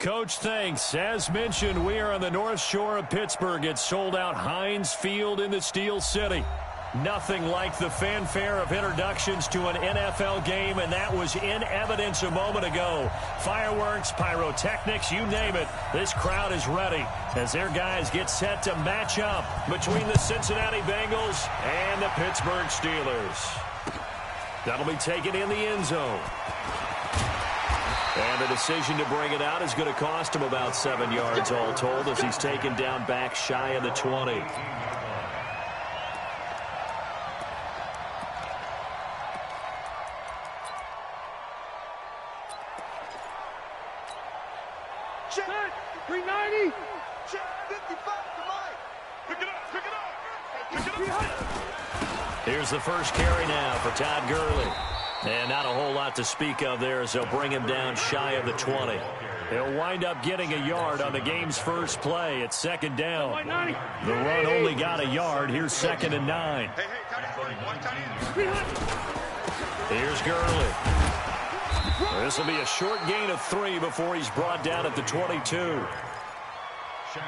Coach, thanks. As mentioned, we are on the North Shore of Pittsburgh. It's sold out Heinz Field in the Steel City. Nothing like the fanfare of introductions to an NFL game, and that was in evidence a moment ago. Fireworks, pyrotechnics, you name it. This crowd is ready as their guys get set to match up between the Cincinnati Bengals and the Pittsburgh Steelers. That'll be taken in the end zone. And the decision to bring it out is going to cost him about 7 yards all told as he's taken down back shy of the 20. Check 390. Check 55 to Mike. Pick it up. Here's the first carry now for Todd Gurley. And not a whole lot to speak of there as they'll bring him down shy of the 20. He'll wind up getting a yard on the game's first play. It's second down. The run only got a yard. Here's 2nd and 9. Here's Gurley. This will be a short gain of 3 before he's brought down at the 22.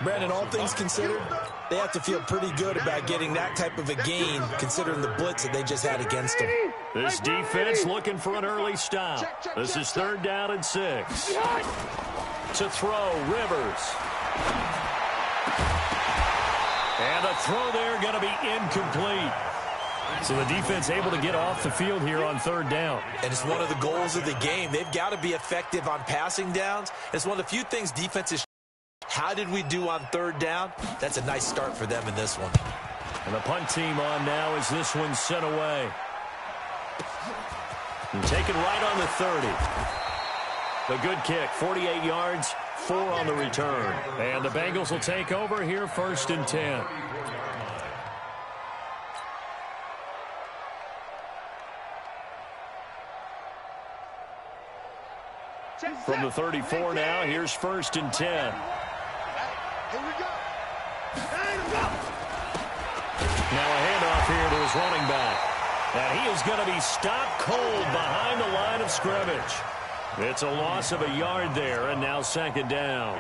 Brandon, all things considered, they have to feel pretty good about getting that type of a gain considering the blitz that they just had against them. This defense looking for an early stop. This is 3rd down and 6. To throw, Rivers. And a throw there going to be incomplete. So the defense able to get off the field here on 3rd down. And it's one of the goals of the game. They've got to be effective on passing downs. It's one of the few things defenses. How did we do on 3rd down? That's a nice start for them in this one. And the punt team on now as this one's sent away. And taken right on the 30. A good kick, 48 yards, 4 on the return. And the Bengals will take over here 1st and 10. From the 34 now, here's 1st and 10. Here we go. Now a handoff here to his running back. And he is going to be stopped cold behind the line of scrimmage. It's a loss of a yard there, and now 2nd down.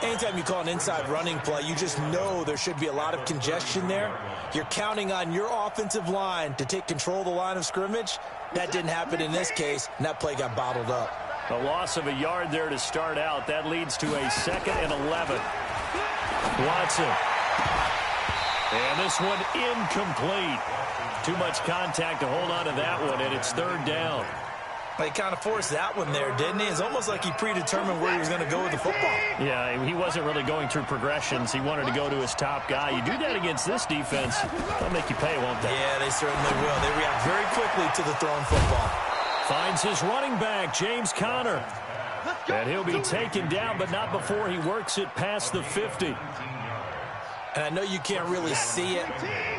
Anytime you call an inside running play, you just know there should be a lot of congestion there. You're counting on your offensive line to take control of the line of scrimmage. That didn't happen in this case, and that play got bottled up. A loss of a yard there to start out. That leads to a 2nd and 11. Watson. And this one incomplete. Too much contact to hold on to that one, and it's 3rd down. He kind of forced that one there, didn't he? It's almost like he predetermined where he was going to go with the football. Yeah, he wasn't really going through progressions. He wanted to go to his top guy. You do that against this defense, they'll make you pay, won't they? Yeah, they certainly will. They react very quickly to the thrown football. Finds his running back, James Conner. And he'll be taken down, but not before he works it past the 50. And I know you can't really see it,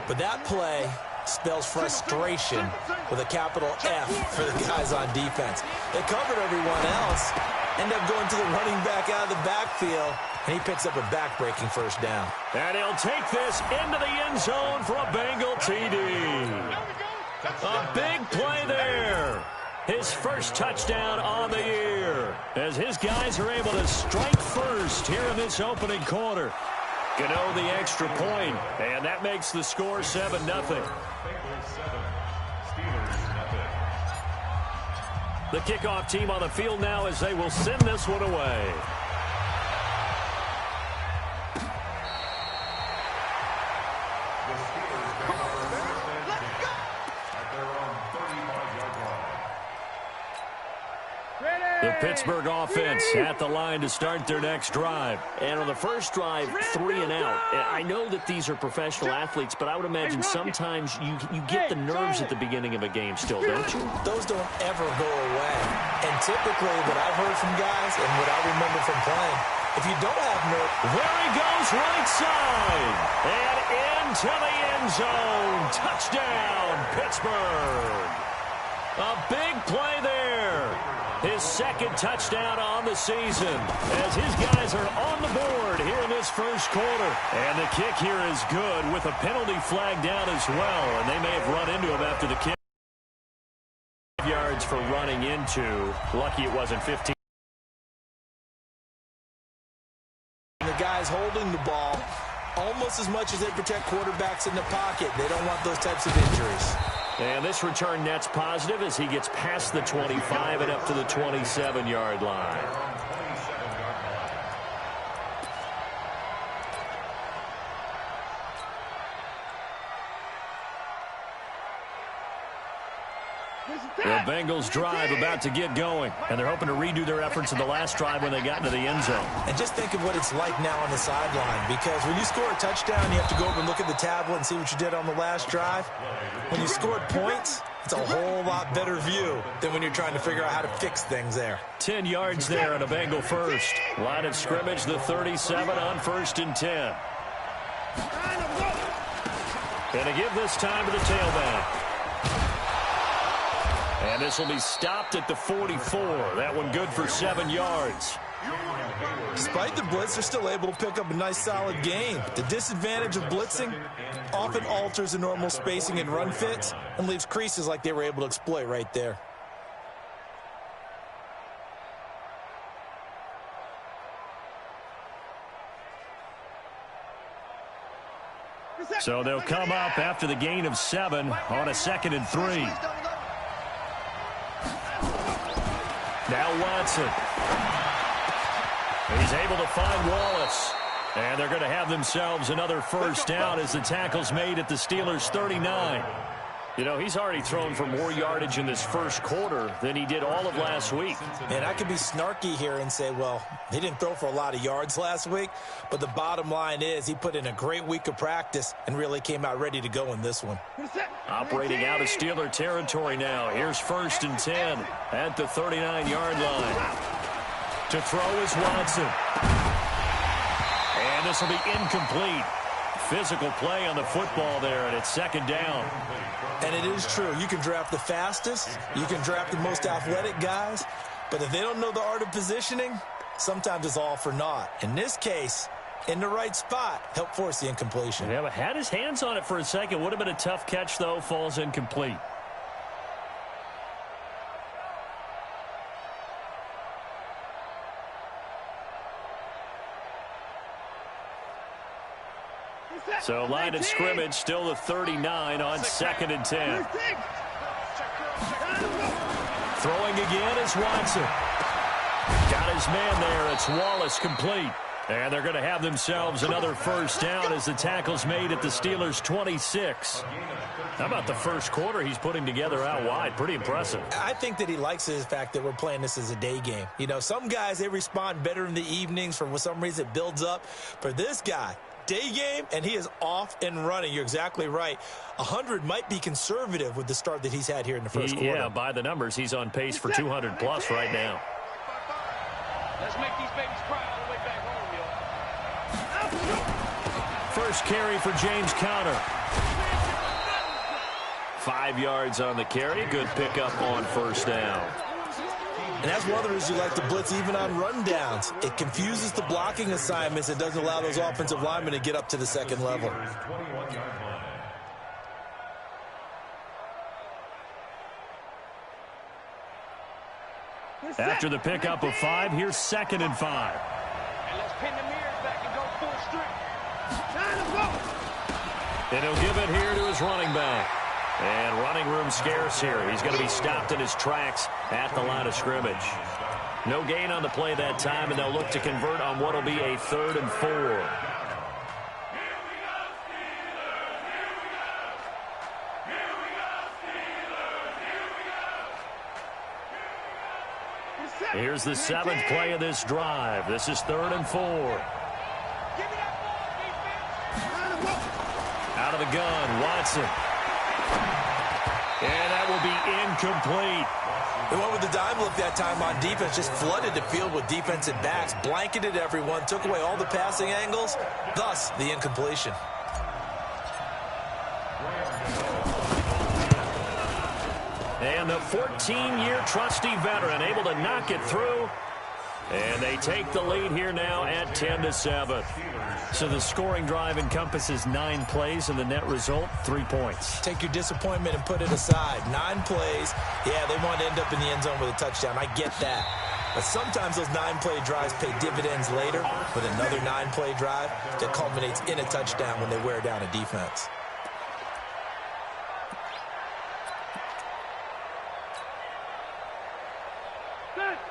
but that play spells frustration with a capital F for the guys on defense. They covered everyone else, end up going to the running back out of the backfield, and he picks up a back-breaking 1st down. And he'll take this into the end zone for a Bengal TD. A big play there. His first touchdown on the year as his guys are able to strike first here in this opening quarter. Gano the extra point, and that makes the score 7-0. The kickoff team on the field now as they will send this one away. The Pittsburgh offense at the line to start their next drive. And on the first drive, 3 and out. I know that these are professional athletes, but I would imagine sometimes you get the nerves at the beginning of a game still, don't you? Those don't ever go away. And typically what I've heard from guys and what I remember from playing, if you don't have nerves... There he goes right side. And into the end zone. Touchdown, Pittsburgh. A big play there. His 2nd touchdown on the season as his guys are on the board here in this first quarter. And the kick here is good with a penalty flag down as well. And they may have run into him after the kick. Yards for running into. Lucky it wasn't 15. just as much as they protect quarterbacks in the pocket. They don't want those types of injuries. And this return net's positive as he gets past the 25 and up to the 27-yard line. The Bengals drive about to get going, and they're hoping to redo their efforts in the last drive when they got into the end zone. And just think of what it's like now on the sideline, because when you score a touchdown, you have to go over and look at the tablet and see what you did on the last drive. When you scored points, it's a whole lot better view than when you're trying to figure out how to fix things there. 10 yards there on a Bengal first. Line of scrimmage, the 37 on 1st and 10. And to give this time to the tailback. And this will be stopped at the 44. That one good for 7 yards. Despite the blitz, they're still able to pick up a nice, solid gain. The disadvantage of blitzing often alters the normal spacing and run fits and leaves creases like they were able to exploit right there. So they'll come up after the gain of 7 on a 2nd and 3. Now Watson. He's able to find Wallace. And they're going to have themselves another first down as the tackle's made at the Steelers' 39. You know, he's already thrown for more yardage in this first quarter than he did all of last week. And I could be snarky here and say, well, he didn't throw for a lot of yards last week, but the bottom line is he put in a great week of practice and really came out ready to go in this one. Operating out of Steeler territory now. Here's 1st and 10 at the 39-yard line. To throw is Watson. And this will be incomplete. Physical play on the football there, and it's 2nd down. And it is true. You can draft the fastest. You can draft the most athletic guys. But if they don't know the art of positioning, sometimes it's all for naught. In this case, in the right spot, helped force the incompletion. Yeah, but had his hands on it for a second. Would have been a tough catch, though. Falls incomplete. So line of scrimmage, still the 39 on 2nd and 10. Throwing again is Watson. Got his man there. It's Wallace complete. And they're going to have themselves another first down as the tackle's made at the Steelers' 26. How about the first quarter he's putting together out wide? Pretty impressive. I think that he likes the fact that we're playing this as a day game. You know, some guys, they respond better in the evenings. For some reason, it builds up. For this guy, day game, and he is off and running. You're exactly right. 100 might be conservative with the start that he's had here in the first quarter. Yeah, by the numbers, he's on pace for 200-plus right now. Let's make these babies cry all the way back home, yo. First carry for James Conner. 5 yards on the carry. Good pickup on first down. And that's one of the reasons you like to blitz even on rundowns. It confuses the blocking assignments. It doesn't allow those offensive linemen to get up to the second level. After the pickup of 5, here's 2nd and 5. And let's pin the mirrors back and go full strip. And he'll give it here to his running back. And running room scarce here. He's going to be stopped in his tracks at the line of scrimmage. No gain on the play that time, and they'll look to convert on what will be a 3rd and 4. Here's the 7th play of this drive. This is 3rd and 4. Out of the gun, Watson. And that will be incomplete. They went with the dime look that time on defense, just flooded the field with defensive backs, blanketed everyone, took away all the passing angles, thus the incompletion. And the 14-year trusty veteran able to knock it through. And they take the lead here now at 10-7. So the scoring drive encompasses 9 plays, and the net result, 3 points. Take your disappointment and put it aside. 9 plays. Yeah, they want to end up in the end zone with a touchdown. I get that. But sometimes those 9-play drives pay dividends later with another 9-play drive that culminates in a touchdown when they wear down a defense.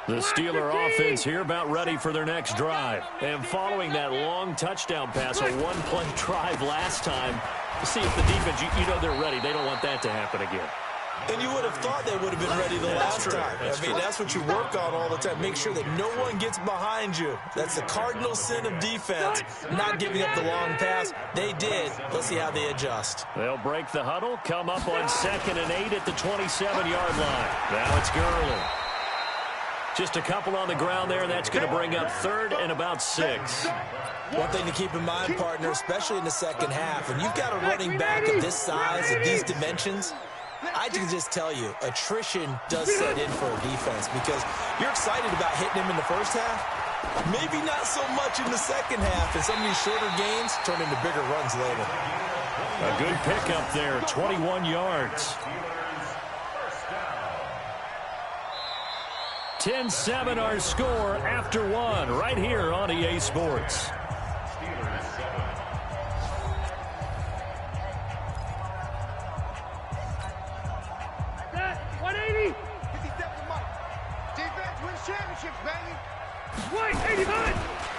The Steeler offense here about ready for their next drive. And following that long touchdown pass, a one-play drive last time, see if the defense, you know they're ready. They don't want that to happen again. And you would have thought they would have been ready the last time. That's what you work on all the time. Make sure that no one gets behind you. That's the cardinal sin of defense, not giving up the long pass. They did. Let's see how they adjust. They'll break the huddle, come up on 2nd and 8 at the 27-yard line. Now it's Gurley. Just a couple on the ground there, and that's going to bring up 3rd and about 6. One thing to keep in mind, partner, especially in the second half, when you've got a running back of this size, of these dimensions, I can just tell you, attrition does set in for a defense because you're excited about hitting him in the first half. Maybe not so much in the second half, and some of these shorter gains turn into bigger runs later. A good pickup there, 21 yards. 10-7 our score after 1 right here on EA Sports.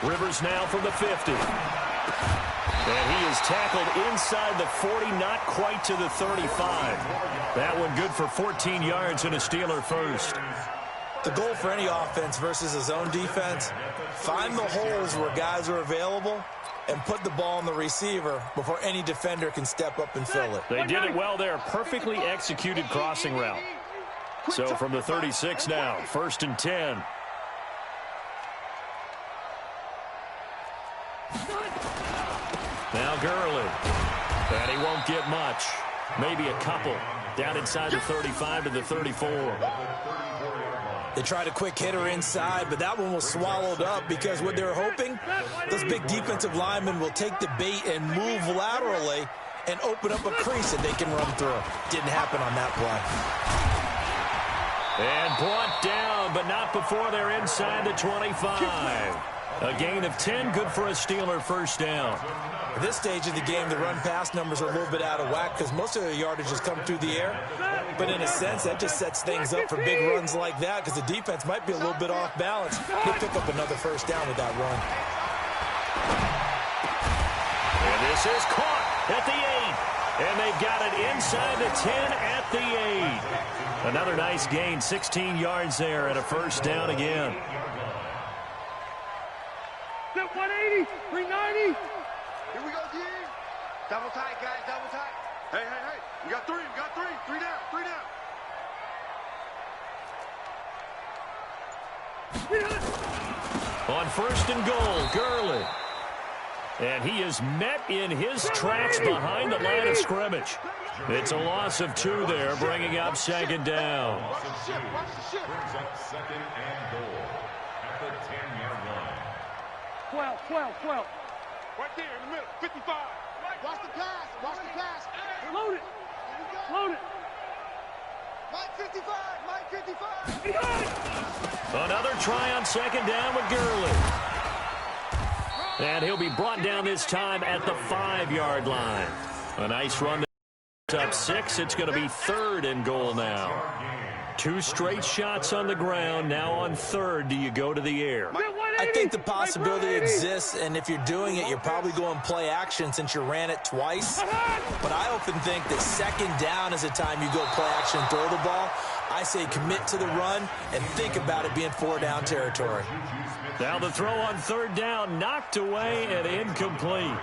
Rivers now from the 50. And he is tackled inside the 40, not quite to the 35. That one good for 14 yards and a Steeler first. The goal for any offense versus a zone defense, find the holes where guys are available and put the ball on the receiver before any defender can step up and fill it. They did it well there. Perfectly executed crossing route. So from the 36 now, 1st and 10. Now Gurley. And he won't get much. Maybe a couple. Down inside the 35 to the 34. They tried a quick hitter inside, but that one was swallowed up because what they're hoping, those big defensive linemen will take the bait and move laterally and open up a crease that they can run through. Didn't happen on that play. And brought down, but not before they're inside the 25. A gain of 10, good for a Steeler first down. At this stage of the game, the run-pass numbers are a little bit out of whack because most of their yardage has come through the air. But in a sense, that just sets things up for big runs like that because the defense might be a little bit off balance. They pick up another first down with that run. And this is caught at the 8. And they've got it inside the 10 at the 8. Another nice gain, 16 yards there and a first down again. 180, 390. Here we go, D. Double tight, guys, double tight. Hey. We got 3, Three down. On 1st and goal, Gurley. And he is met in his tracks behind the line of scrimmage. It's a loss of 2 there, bringing up 2nd down. Watch the ship. Brings up 2nd and goal at the 10-yard line. 12. Right there in the middle, 55. Watch the pass. Load it. Mike 55. Another try on 2nd down with Gurley. And he'll be brought down this time at the 5-yard line. A nice run. Up 6. It's going to be 3rd and goal now. 2 straight shots on the ground. Now on 3rd, do you go to the air? I think the possibility exists, and if you're doing it, you're probably going play action since you ran it twice. But I often think that 2nd down is the time you go play action and throw the ball. I say commit to the run and think about it being 4-down territory. Now the throw on 3rd down, knocked away and incomplete.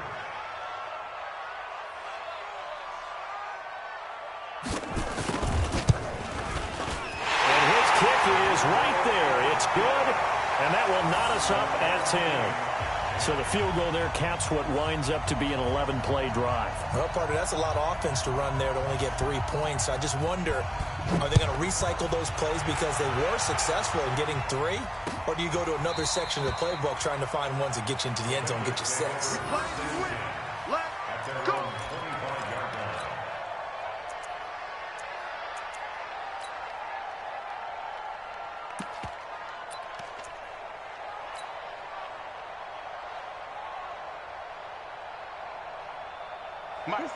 And his kick is right there. It's good. And that will knot us up at 10. So the field goal there caps what winds up to be an 11-play drive. Well, partner, that's a lot of offense to run there to only get 3 points. I just wonder, are they going to recycle those plays because they were successful in getting 3? Or do you go to another section of the playbook trying to find ones that get you into the end zone and get you 6? Let's go.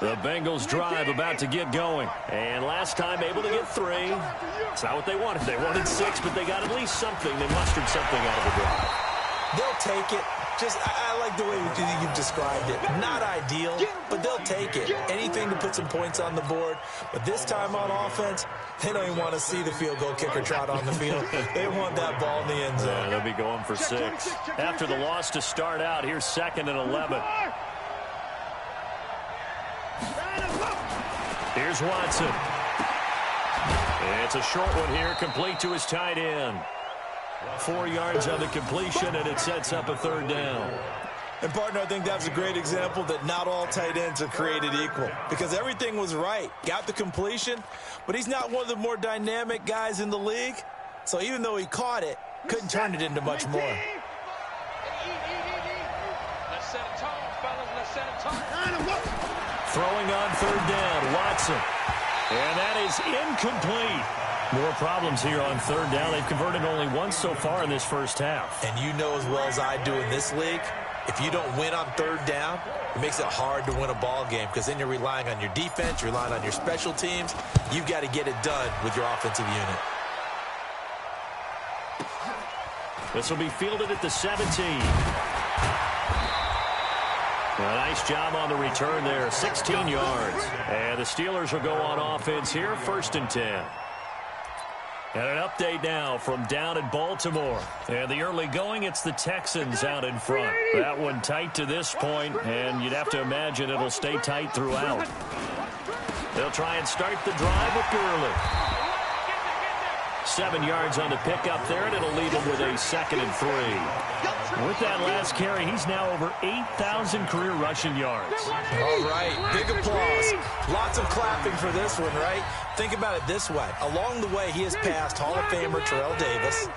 The Bengals drive about to get going. And last time able to get 3. It's not what they wanted. They wanted 6, but they got at least something. They mustered something out of the drive. They'll take it. I like the way you've described it. Not ideal, but they'll take it. Anything to put some points on the board. But this time on offense, they don't even want to see the field goal kicker trot on the field. They want that ball in the end zone. Yeah, they'll be going for 6. After the loss to start out, here's 2nd and 11. Here's Watson. It's a short one here, complete to his tight end. 4 yards on the completion, and it sets up a 3rd down. And, partner, I think that's a great example that not all tight ends are created equal, because everything was right. Got the completion, but he's not one of the more dynamic guys in the league. So even though he caught it, couldn't turn it into much more. Let's set a tone, fellas. Let's set a tone. Throwing on 3rd down, Watson. And that is incomplete. More problems here on 3rd down. They've converted only once so far in this first half. And you know as well as I do in this league, if you don't win on 3rd down, it makes it hard to win a ball game, because then you're relying on your defense, you're relying on your special teams. You've got to get it done with your offensive unit. This will be fielded at the 17. A nice job on the return there, 16 yards. And the Steelers will go on offense here, 1st and 10. And an update now from down in Baltimore. And the early going, it's the Texans out in front. That one tight to this point, and you'd have to imagine it'll stay tight throughout. They'll try and start the drive with Gurley. 7 yards on the pickup there, and it'll leave him with a 2nd and 3. With that last carry, he's now over 8,000 career rushing yards. All right, big applause. Lots of clapping for this one, right? Think about it this way. Along the way, he has passed Hall of Famer Terrell Davis,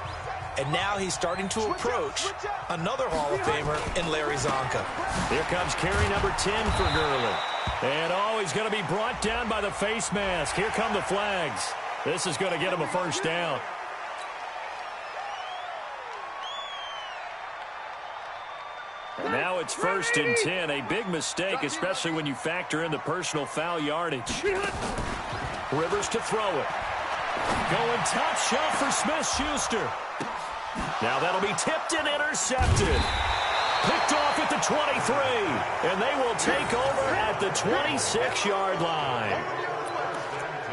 and now he's starting to approach another Hall of Famer in Larry Zonka. Here comes carry number 10 for Gurley. And, he's going to be brought down by the face mask. Here come the flags. This is going to get him a 1st down. And now it's 1st and 10. A big mistake, especially when you factor in the personal foul yardage. Rivers to throw it. Going top shelf for Smith-Schuster. Now that'll be tipped and intercepted. Picked off at the 23. And they will take over at the 26-yard line.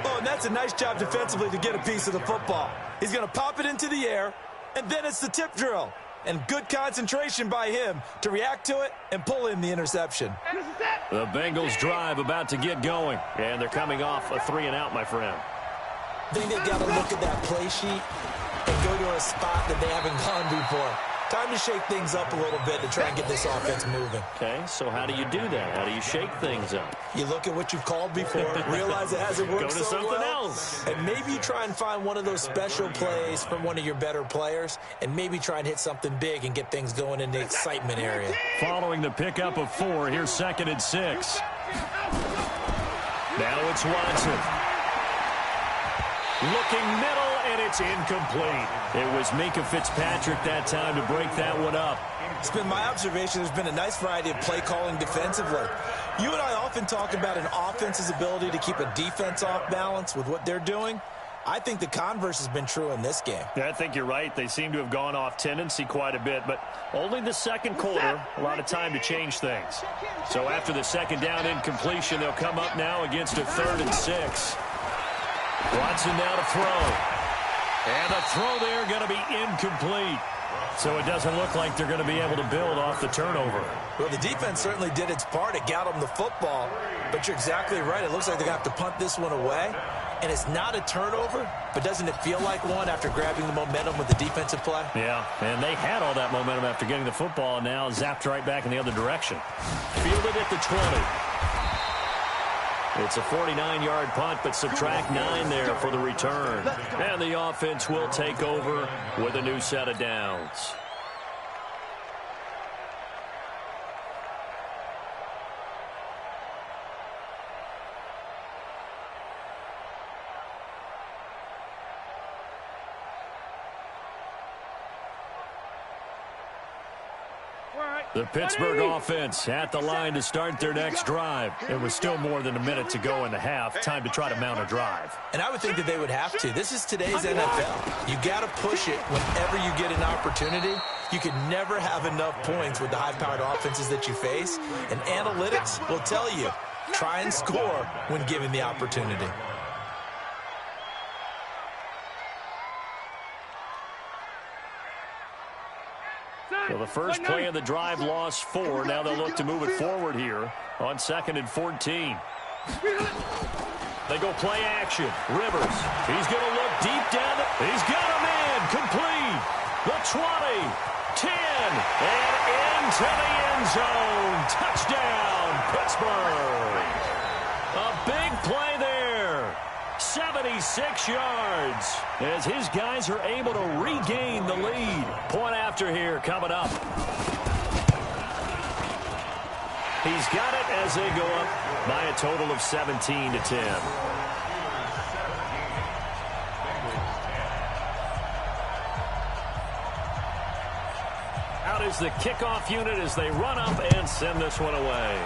Oh, and that's a nice job defensively to get a piece of the football. He's going to pop it into the air, and then it's the tip drill. And good concentration by him to react to it and pull in the interception. The Bengals drive about to get going. And they're coming off a 3-and-out, my friend. I think they've got to look at that play sheet and go to a spot that they haven't gone before. Time to shake things up a little bit to try and get this offense moving. Okay, so how do you do that? How do you shake things up? You look at what you've called before, realize it hasn't worked Go to so something well, else. and maybe you try and find one of those special plays from one of your better players, and maybe try and hit something big and get things going in the excitement area. Following the pickup of 4, here's 2nd and 6. Now it's Watson. Looking middle, and it's incomplete. It was Minkah Fitzpatrick that time to break that one up. It's been my observation there's been a nice variety of play calling defensively. You and I often talk about an offense's ability to keep a defense off balance with what they're doing. I think the converse has been true in this game. Yeah, I think you're right. They seem to have gone off tendency quite a bit, but only the second quarter, a lot of time to change things. So after the 2nd down incompletion, they'll come up now against a 3rd and 6. Watson now to throw. And the throw there going to be incomplete. So it doesn't look like they're going to be able to build off the turnover. Well, the defense certainly did its part. It got them the football. But you're exactly right. It looks like they're going to have to punt this one away. And it's not a turnover, but doesn't it feel like one after grabbing the momentum with the defensive play? Yeah, and they had all that momentum after getting the football, and now zapped right back in the other direction. Fielded at the 20. It's a 49-yard punt, but subtract 9 there for the return. And the offense will take over with a new set of downs. The Pittsburgh offense at the line to start their next drive. It was still more than a minute to go in the half. Time to try to mount a drive. And I would think that they would have to. This is today's NFL. You got to push it whenever you get an opportunity. You can never have enough points with the high-powered offenses that you face. And analytics will tell you, try and score when given the opportunity. So the first play of the drive lost 4. Now they'll look to move it forward here on 2nd and 14. They go play action. Rivers. He's going to look deep down. He's got a man. Complete. The 20. 10. And into the end zone. Touchdown, Pittsburgh. A big play there. 76 yards as his guys are able to regain the lead. Point after here coming up. He's got it as they go up by a total of 17-10. Out is the kickoff unit as they run up and send this one away.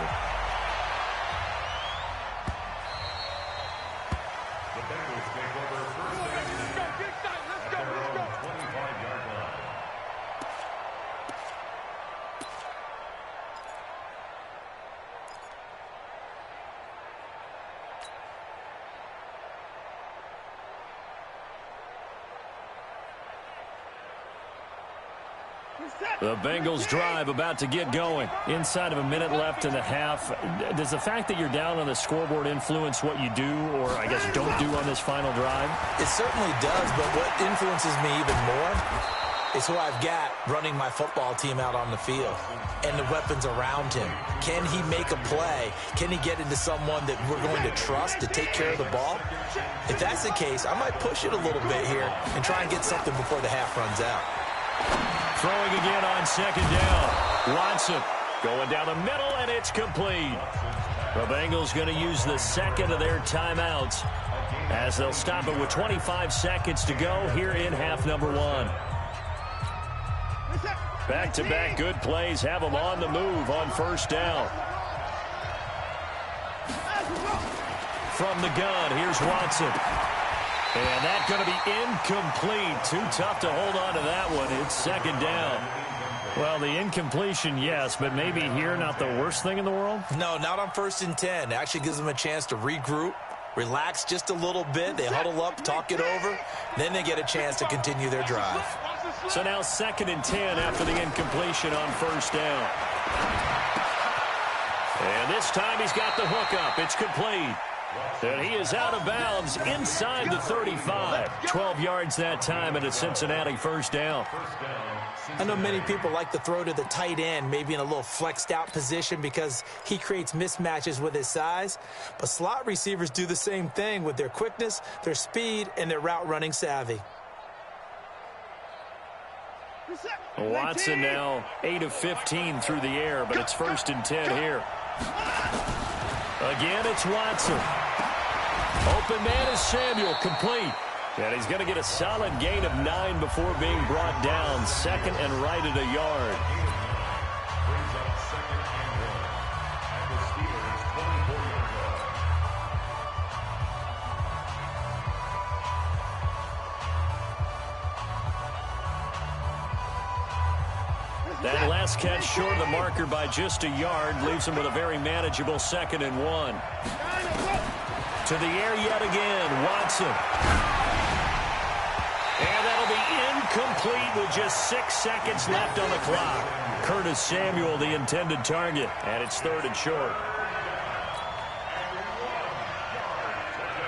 The Bengals drive about to get going. Inside of a minute left in the half. Does the fact that you're down on the scoreboard influence what you do or, I guess, don't do on this final drive? It certainly does, but what influences me even more is who I've got running my football team out on the field and the weapons around him. Can he make a play? Can he get into someone that we're going to trust to take care of the ball? If that's the case, I might push it a little bit here and try and get something before the half runs out. Throwing again on 2nd down. Watson going down the middle, and it's complete. The Bengals going to use the second of their timeouts as they'll stop it with 25 seconds to go here in half number 1. Back-to-back good plays have them on the move on 1st down. From the gun, here's Watson. And that's going to be incomplete. Too tough to hold on to that one. It's 2nd down. Well, the incompletion, yes, but maybe here not the worst thing in the world? No, not on 1st and 10. It actually gives them a chance to regroup, relax just a little bit. They huddle up, talk it over. Then they get a chance to continue their drive. So now 2nd and 10 after the incompletion on 1st down. And this time he's got the hook up. It's complete. And he is out of bounds inside the 35. 12 yards that time and a Cincinnati 1st down. I know many people like to throw to the tight end, maybe in a little flexed out position because he creates mismatches with his size. But slot receivers do the same thing with their quickness, their speed, and their route running savvy. Watson now 8 of 15 through the air, but it's 1st and 10 here. Again, it's Watson. Open man is Samuel, complete. And he's going to get a solid gain of 9 before being brought down. 2nd and right at a yard. Brings up 2nd and 1 at the Steelers' 24-yard line. That last catch short of the marker by just a yard leaves him with a very manageable 2nd and 1. To the air yet again, Watson. And that'll be incomplete with just 6 seconds left on the clock. Curtis Samuel, the intended target, and it's 3rd and short.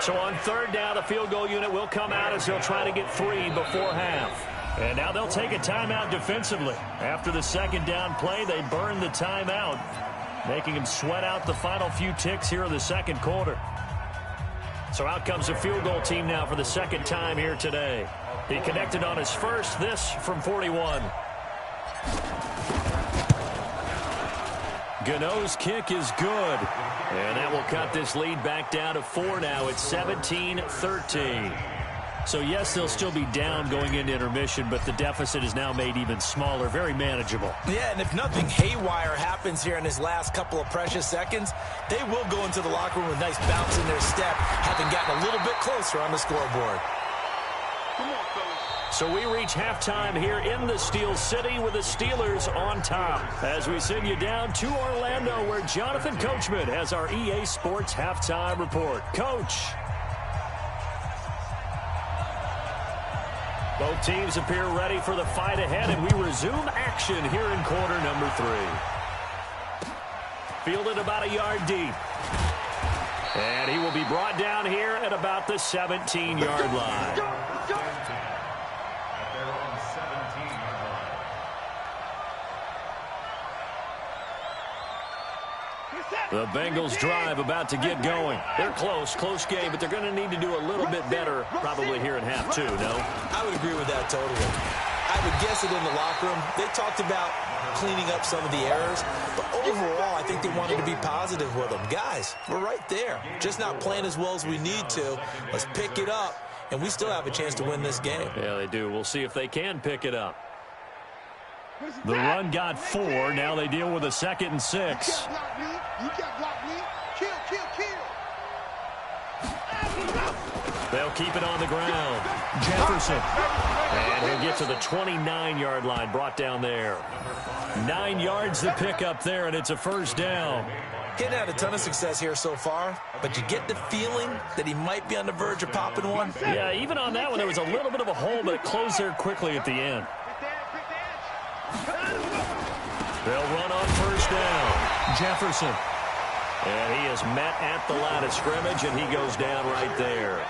So on 3rd down, the field goal unit will come out as they'll try to get 3 before half. And now they'll take a timeout defensively. After the 2nd down play, they burn the timeout, making them sweat out the final few ticks here in the 2nd quarter. So out comes the field goal team now for the 2nd time here today. He connected on his first, this from 41. Gano's kick is good. And that will cut this lead back down to 4 now. It's 17-13. So, yes, they'll still be down going into intermission, but the deficit is now made even smaller, very manageable. Yeah, and if nothing haywire happens here in his last couple of precious seconds, they will go into the locker room with a nice bounce in their step, having gotten a little bit closer on the scoreboard. So we reach halftime here in the Steel City with the Steelers on top. As we send you down to Orlando, where Jonathan Coachman has our EA Sports halftime report. Coach. Both teams appear ready for the fight ahead, and we resume action here in quarter number 3. Fielded about a yard deep. And he will be brought down here at about the 17-yard line. The Bengals drive about to get going. They're close game, but they're going to need to do a little bit better probably here in half 2, no? I would agree with that totally. I would guess it in the locker room. They talked about cleaning up some of the errors, but overall, I think they wanted to be positive with them. Guys, we're right there. Just not playing as well as we need to. Let's pick it up, and we still have a chance to win this game. Yeah, they do. We'll see if they can pick it up. The run got 4. Now they deal with a 2nd and 6. You can't block me. Kill. They'll keep it on the ground. Jefferson. And he'll get to the 29-yard line, brought down there. 9 yards to pick up there, and it's a first down. He hadn't had a ton of success here so far, but you get the feeling that he might be on the verge of popping one. Yeah, even on that one, there was a little bit of a hole, but it closed there quickly at the end. They'll run on first down. Jefferson. And he is met at the line of scrimmage, and he goes down right there.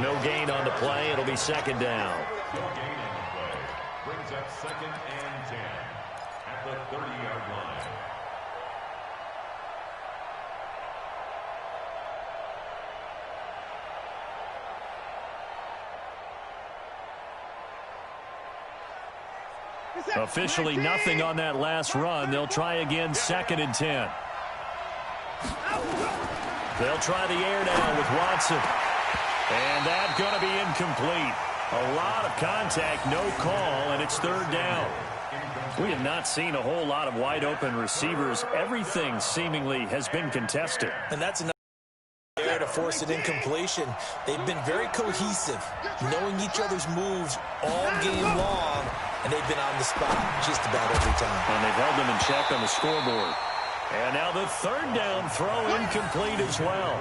No gain on the play. It'll be 2nd down. No gain on the play. Brings up 2nd and 10 at the 30-yard line. Officially nothing on that last run. They'll try again, 2nd and 10. They'll try the air down with Watson. And that's going to be incomplete. A lot of contact, no call, and it's 3rd down. We have not seen a whole lot of wide-open receivers. Everything seemingly has been contested. And that's enough there to force an incompletion. They've been very cohesive, knowing each other's moves all game long, and they've been on the spot just about every time. And they've held them in check on the scoreboard. And now the 3rd down throw incomplete as well.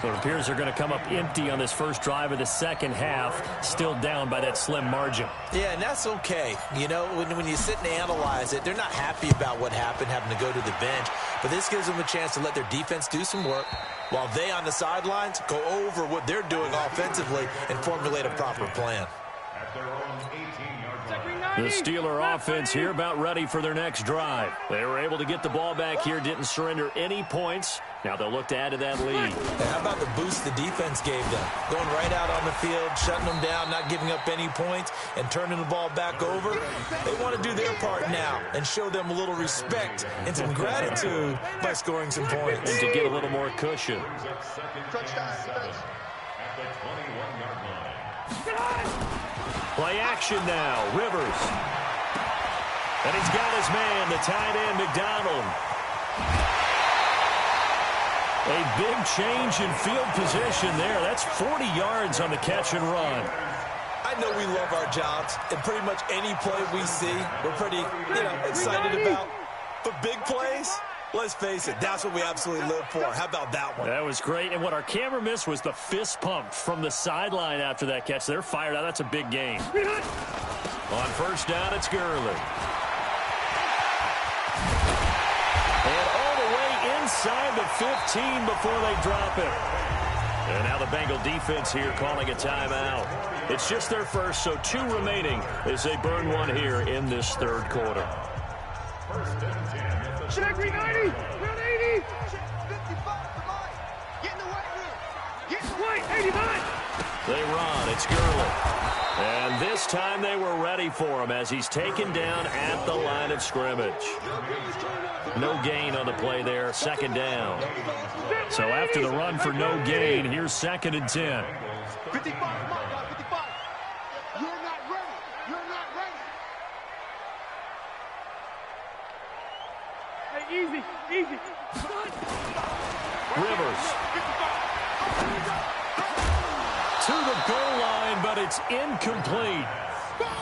So it appears they're going to come up empty on this first drive of the second half, still down by that slim margin. Yeah, and that's okay. You know, when you sit and analyze it, they're not happy about what happened, having to go to the bench. But this gives them a chance to let their defense do some work, while they on the sidelines go over what they're doing offensively and formulate a proper plan. At their own 18-yard line. The Steeler offense here about ready for their next drive. They were able to get the ball back here, didn't surrender any points. Now they'll look to add to that lead. And how about the boost the defense gave them? Going right out on the field, shutting them down, not giving up any points, and turning the ball back over. They want to do their part now and show them a little respect and some gratitude by scoring some points. And to get a little more cushion. At the 21-yard line. Play action now. Rivers. And he's got his man, the tight end, McDonald. A big change in field position there. That's 40 yards on the catch and run. I know we love our jobs, and pretty much any play we see, we're pretty, excited about. But big plays, let's face it, that's what we absolutely live for. How about that one? That was great. And what our camera missed was the fist pump from the sideline after that catch. They're fired out. That's a big gain. On first down, it's Gurley. And all the way inside the 15 before they drop it. And now the Bengal defense here calling a timeout. It's just their first, so 2 remaining as they burn one here in this third quarter. First and 10. Check, 390, 380. 55, get in the white room. Get in the white, 89. They run. It's Gurley. And this time they were ready for him as he's taken down at the line of scrimmage. No gain on the play there, second down. So after the run for no gain, here's 2nd and 10. 55, Easy, easy. Rivers. To the goal line, but it's incomplete.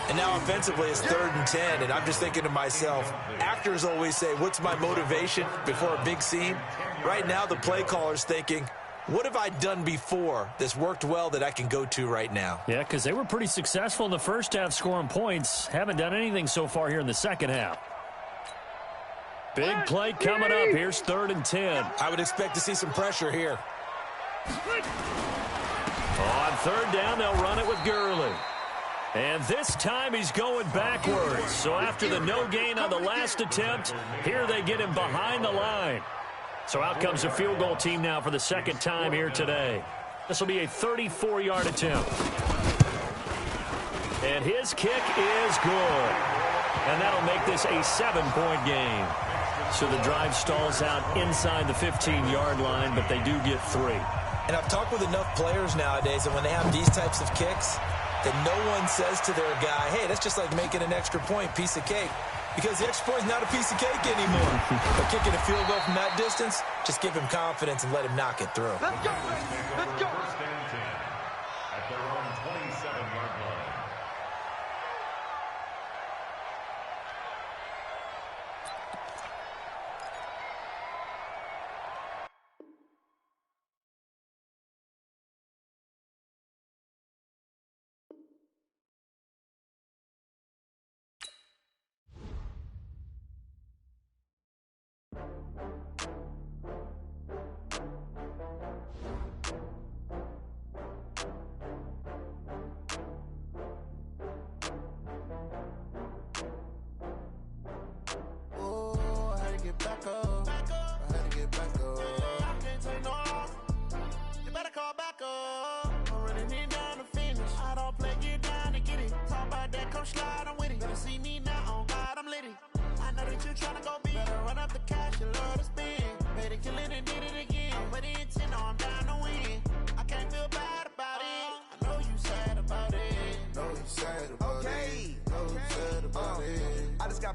And now offensively it's 3rd and 10, and I'm just thinking to myself, actors always say, what's my motivation before a big scene? Right now the play caller's thinking, what have I done before that's worked well that I can go to right now? Yeah, because they were pretty successful in the first half scoring points. Haven't done anything so far here in the second half. Big play coming up. Here's 3rd and 10. I would expect to see some pressure here. On 3rd down, they'll run it with Gurley. And this time he's going backwards. So after the no gain on the last attempt, here they get him behind the line. So out comes the field goal team now for the second time here today. This will be a 34-yard attempt. And his kick is good. And that'll make this a 7-point game. So the drive stalls out inside the 15-yard line, but they do get 3. And I've talked with enough players nowadays that when they have these types of kicks, that no one says to their guy, hey, that's just like making an extra point, piece of cake. Because the extra point is not a piece of cake anymore. But kicking a field goal from that distance, just give him confidence and let him knock it through. Let's go. Let's go. 1st and 10 at their own 27-yard line.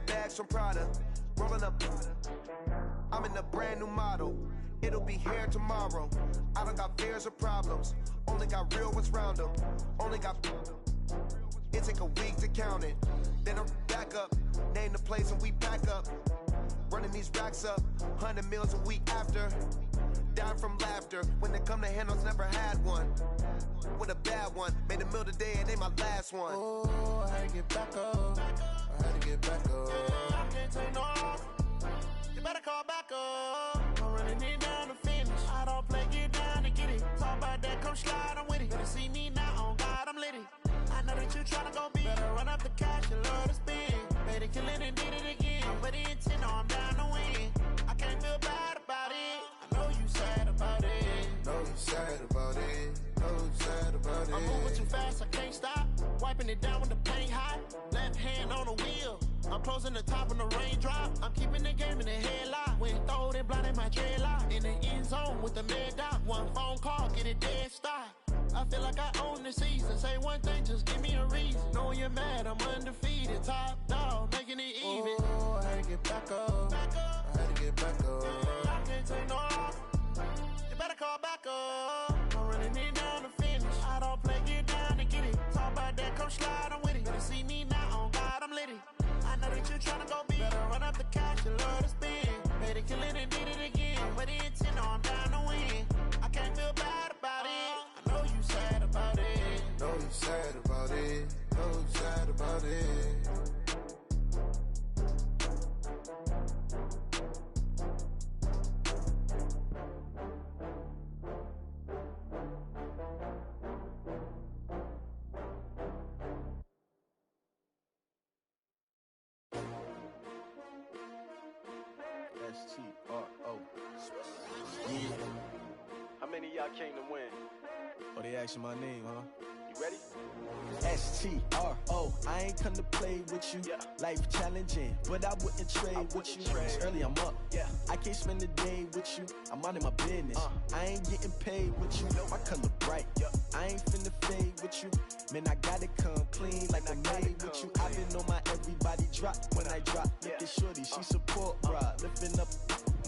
Bags from Prada, rolling up. I'm in a brand new model. It'll be here tomorrow. I don't got fears or problems. Only got real ones round them. Only got. It take a week to count it. Then I'm back up. Name the place and we back up. Running these racks up. 100 meals a week after. Dying from laughter. When they come to handles, never had one. With a bad one. Made a meal today and they my last one. Oh, I had to get back up. I had to get back up. I can't take no loss. You better call back up. I'm running it down to finish. I don't play, get down to get it. Talk about that, come slide, I'm with it. Better see me now, on God, I'm litty. I know that you tryna go big. Better run up the cash, you love to spend. Made it, kill it, and did it again. But the intent, no, I'm down to win. I can't feel bad about it. I know you sad about it. Know you sad about it. Know you sad about it. I'm moving too fast, I can't stop. Wiping it down with the paint hot. Left hand on the wheel. I'm closing the top on the raindrop. I'm keeping the game in the headlock. When throwed and blinded my dreadlock. In the end zone with the mad dot. One phone call, get it dead stop. I feel like I own the season. Say one thing, just give me a reason. Knowing you're mad, I'm undefeated. Top dog, making it even. Oh, I had to get back up. I had to get back up. I can't take no loss. You better call back up. I'm running it down to finish. I don't play, get down to get it. Talk about that, come slide, I'm with it. Better see me now, on God, I'm litty. I know that you tryna go big. Better run up the cash, you love to spend. Made it, kill it, and did it again. But the intent, no, I'm down to win. I can't feel bad about it. I know you sad about it. Know you sad about it. Know you sad about it. S-T-R-O. Yeah. How many of y'all came to win? Oh, they asking my name, huh? You ready? STRO, I ain't come to play with you. Life challenging, but I wouldn't trade with you. It's early, I'm up. I can't spend the day with you. I'm minding my business. I ain't getting paid with you. My color bright. I ain't finna fade with you. Man, I gotta come clean like I'm made with you. I've been on my everybody drop when I drop. Look at shorty, she support, bruh. Lifting up,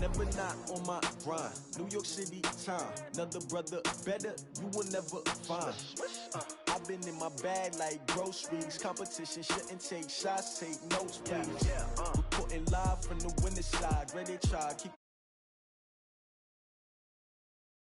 never not on my grind. New York City time, another brother better, you will never find. I've been in my bag like groceries. Competition shouldn't take shots, take notes, please. Reporting live from the winning side. Ready to try, keep